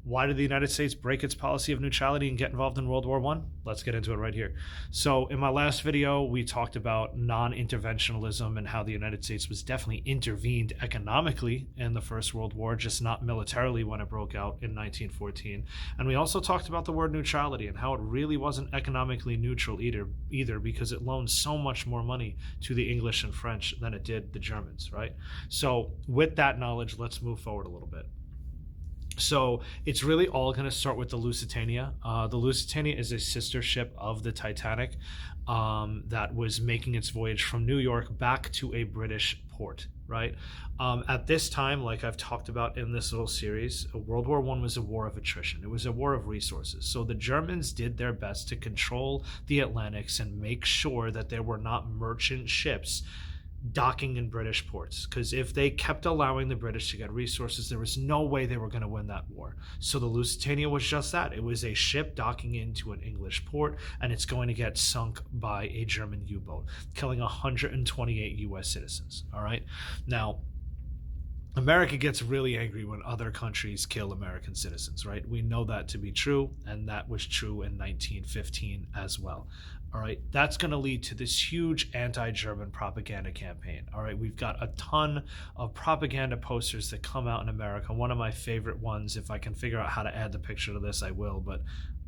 Why did the United States break its policy of neutrality and get involved in World War I? Let's get into it right here. So in my last video, we talked about non-interventionalism and how the United States was definitely intervened economically in the First World War, just not militarily when it broke out in 1914. And we also talked about the word neutrality and how it really wasn't economically neutral either because it loaned so much more money to the English and French than it did the Germans, right? So with that knowledge, let's move forward a little bit. So it's really all going to start with the Lusitania. The Lusitania is a sister ship of the Titanic that was making its voyage from New York back to a British port, right? At this time, like I've talked about in this little series, World War I was a war of attrition. It was a war of resources. So the Germans did their best to control the Atlantics and make sure that there were not merchant ships docking in British ports, because if they kept allowing the British to get resources, there was no way they were going to win that war. So the Lusitania was just that. It was a ship docking into an English port, and it's going to get sunk by a German U-boat, killing 128 U.S. citizens. All right. Now, America gets really angry when other countries kill American citizens, right? We know that to be true, and that was true in 1915 as well. All right, that's going to lead to this huge anti-German propaganda campaign. All right, we've got a ton of propaganda posters that come out in America. One of my favorite ones, if I can figure out how to add the picture to this, I will, but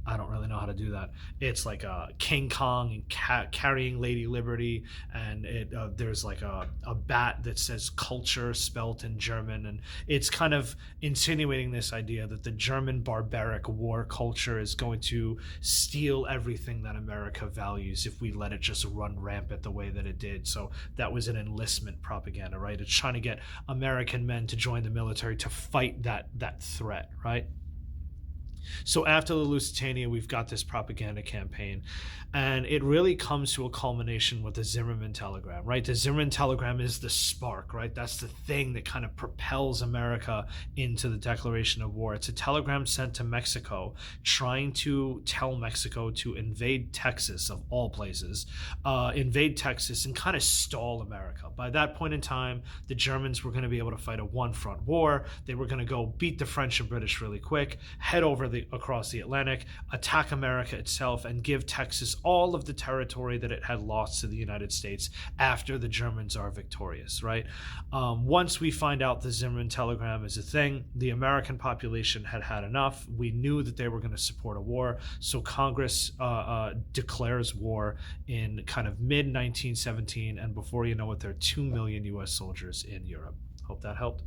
I don't really know how to do that. It's like King Kong and carrying Lady Liberty, and there's like a bat that says culture spelt in German, and it's kind of insinuating this idea that the German barbaric war culture is going to steal everything that America values if we let it just run rampant the way that it did. So that was an enlistment propaganda, right? It's trying to get American men to join the military to fight that threat, right? So after the Lusitania, we've got this propaganda campaign, and it really comes to a culmination with the Zimmermann telegram, right? The Zimmermann telegram is the spark, right? That's the thing that kind of propels America into the declaration of war. It's a telegram sent to Mexico trying to tell Mexico to invade Texas, of all places, invade Texas and kind of stall America. By that point in time, the Germans were going to be able to fight a one-front war. They were going to go beat the French and British really quick, head over across the Atlantic, attack America itself, and give Texas all of the territory that it had lost to the United States after the Germans are victorious, right? Once we find out the Zimmermann telegram is a thing, the American population had had enough. We knew that they were going to support a war, so Congress declares war in kind of mid-1917, and before you know it, there are 2 million U.S. soldiers in Europe. Hope that helped.